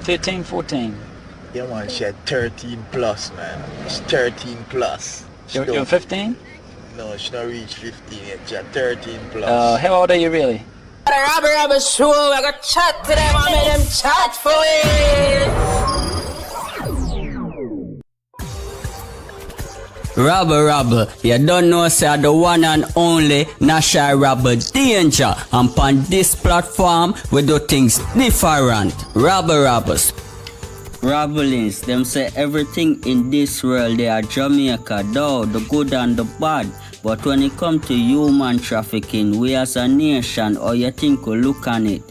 13, 14. Yeah, man, she had 13 plus, man. She's 13 plus. You're 15? No, she not reached 15 yet. She had 13 plus. How old are you really? The Rabble Rabble Show, I got chat to them, I made them chat for it. Rabble Rabble, you don't know say the one and only NASH-I Rabble Danger. And on this platform we do things different. Rabble Rabbles. Rabblings, them say everything in this world they are Jamaica, though the good and the bad. But when it comes to human trafficking, we as a nation, or you think we look on it?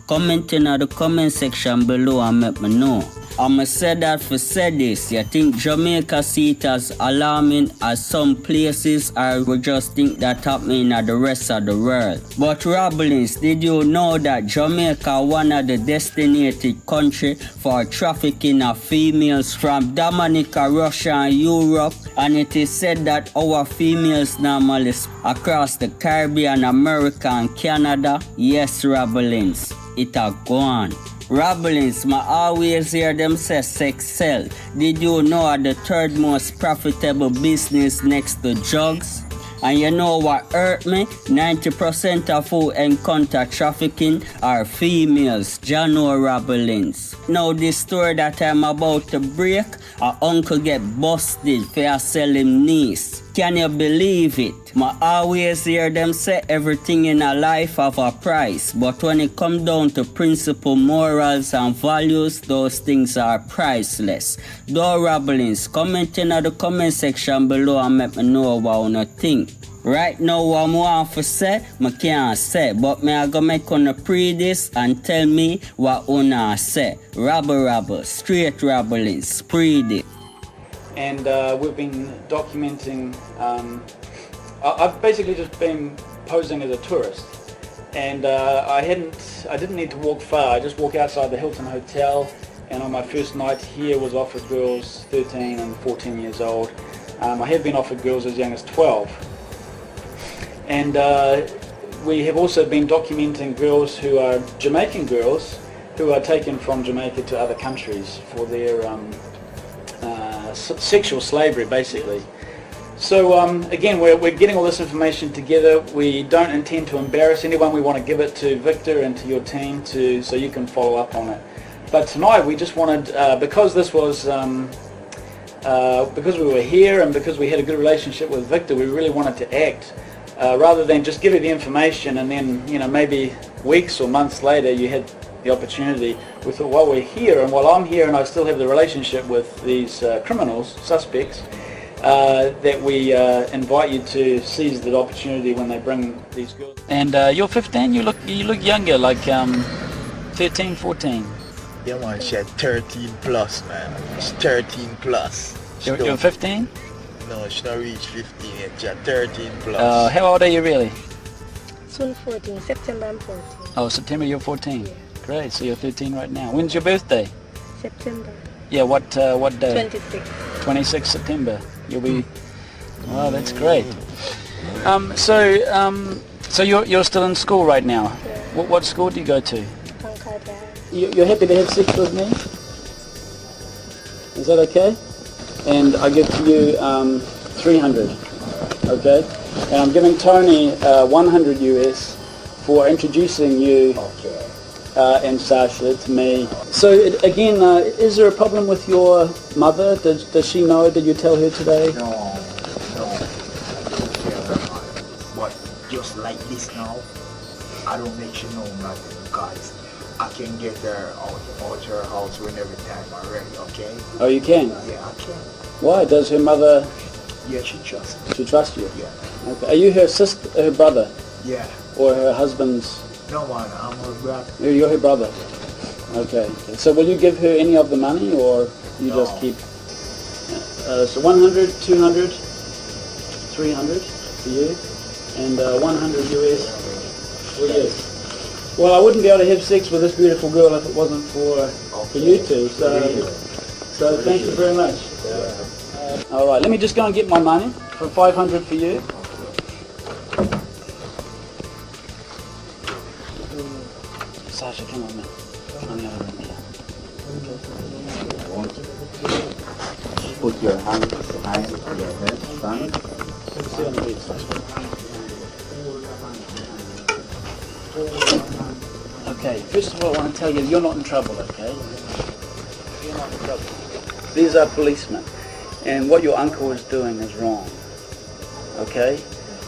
Comment in the comment section below and let me know. I'ma say that for say this, you think Jamaica see it as alarming as some places, or we just think that happening at the rest of the world? But Rabblings, did you know that Jamaica one of the designated country for trafficking of females from Dominica, Russia and Europe? And it is said that our females normally across the Caribbean, America and Canada. Yes, Rabblings, it are gone. Rabblings, I always hear them say sex sell. Did you know the third most profitable business next to drugs? And you know what hurt me? 90% of who encounter trafficking are females. Jano Rabblings. Now this story that I'm about to break, our uncle get busted for selling niece. Can you believe it? I always hear them say everything in a life have a price, but when it comes down to principle, morals and values, those things are priceless. Though Rabblings, comment in the comment section below and let me know what you think. Right now what I want to say, I can't say, but I go make una pre this and tell me what una say. Rabble Rabble, straight Rabblings, pre this. And we've been documenting, I've basically just been posing as a tourist, and I didn't need to walk far. I just walk outside the Hilton Hotel, and on my first night here was offered girls 13 and 14 years old. I have been offered girls as young as 12. And we have also been documenting girls who are Jamaican girls who are taken from Jamaica to other countries for their sexual slavery, basically. So again, we're getting all this information together. We don't intend to embarrass anyone. We want to give it to Victor and to your team so you can follow up on it. But tonight we just wanted, because this was, because we were here and because we had a good relationship with Victor, we really wanted to act. Rather than just give you the information and then, maybe weeks or months later you had the opportunity. We thought, while we're here and while I'm here and I still have the relationship with these criminals, suspects, that we invite you to seize the opportunity when they bring these girls. And you're 15. You look younger, like 13, 14. Yeah, man, she had 13 plus, man. She's 13 plus. You're 15. No, she not reached 15 yet. She had 13 plus. How old are you really? Soon 14. September I'm 14. Oh, September you're 14. Yeah. Great. So you're 13 right now. When's your birthday? September. Yeah. What day? 26. 26 September. You'll be. Oh, that's great. So you're still in school right now. Yeah. What school do you go to? Pancada. You're happy to have sex with me? Is that okay? And I give to you 300, okay? And I'm giving Tony 100 US for introducing you and Sasha to me. So again, is there a problem with your mother? Does she know? Did you tell her today? No. But just like this now, I don't make you know nothing because I can get her out her house whenever time I'm ready, okay? Oh, you can? Yeah, I can. Why? Does her mother... Yeah, she trusts me. She trusts you? Yeah. Okay. Are you her sister, her brother? Yeah. Or her husband's... No, man, I'm her brother. You're her brother? Okay. So will you give her any of the money, or you No. just keep... so 100, 200, 300 for you, and 100 US for you. Well, I wouldn't be able to have sex with this beautiful girl if it wasn't for you two. So thank you very much. All right, let me just go and get my money for 500 for you. Sasha, come on, man. Come on, over here. Okay. Put your hand behind your head, stand. Okay, first of all, I want to tell you, you're not in trouble, okay? You're not in trouble. These are policemen, and what your uncle is doing is wrong, okay?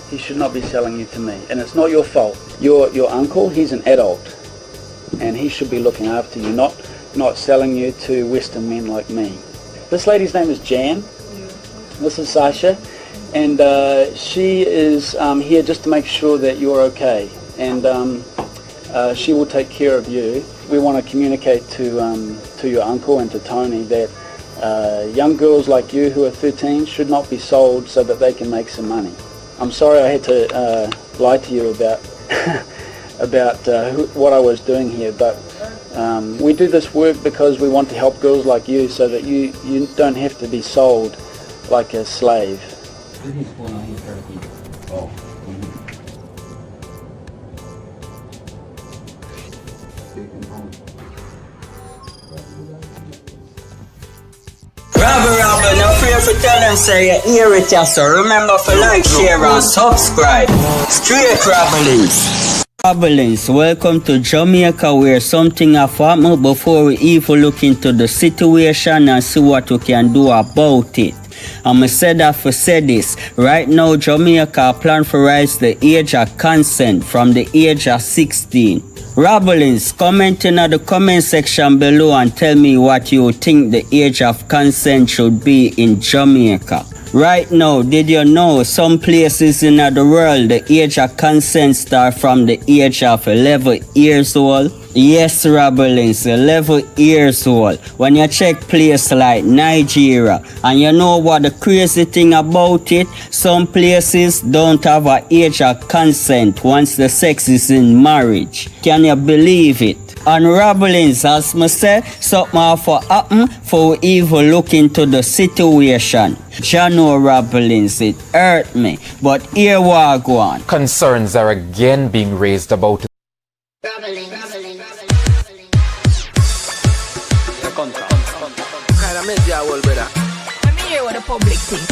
He should not be selling you to me, and it's not your fault. Your uncle, he's an adult, and he should be looking after you, not selling you to Western men like me. This lady's name is Jan. This is Sasha, and she is here just to make sure that you're okay, and she will take care of you. We want to communicate to your uncle and to Tony that young girls like you who are 13 should not be sold so that they can make some money. I'm sorry I had to lie to you about about what I was doing here, but we do this work because we want to help girls like you so that you don't have to be sold like a slave. Rabble, no fear for tell them say you hear it, yeah, so remember to like, share and subscribe. Straight Rabblings. Rabblings, welcome to Jamaica where something have happened before we even look into the situation and see what we can do about it. I'ma say that for say this. Right now Jamaica plan to raise the age of consent from the age of 16. Rabblings, comment in the comment section below and tell me what you think the age of consent should be in Jamaica. Right now, did you know some places in the world the age of consent start from the age of 11 years old? Yes, Rabblings, 11 years old. When you check places like Nigeria, and you know what the crazy thing about it? Some places don't have an age of consent once the sex is in marriage. Can you believe it? And Rabblings, as I say, something have to happen for we even look into the situation. You know, Rabblings, it hurt me, but here we go on. Concerns are again being raised about Kind of mess your whole brother. Let me hear what the public thinks.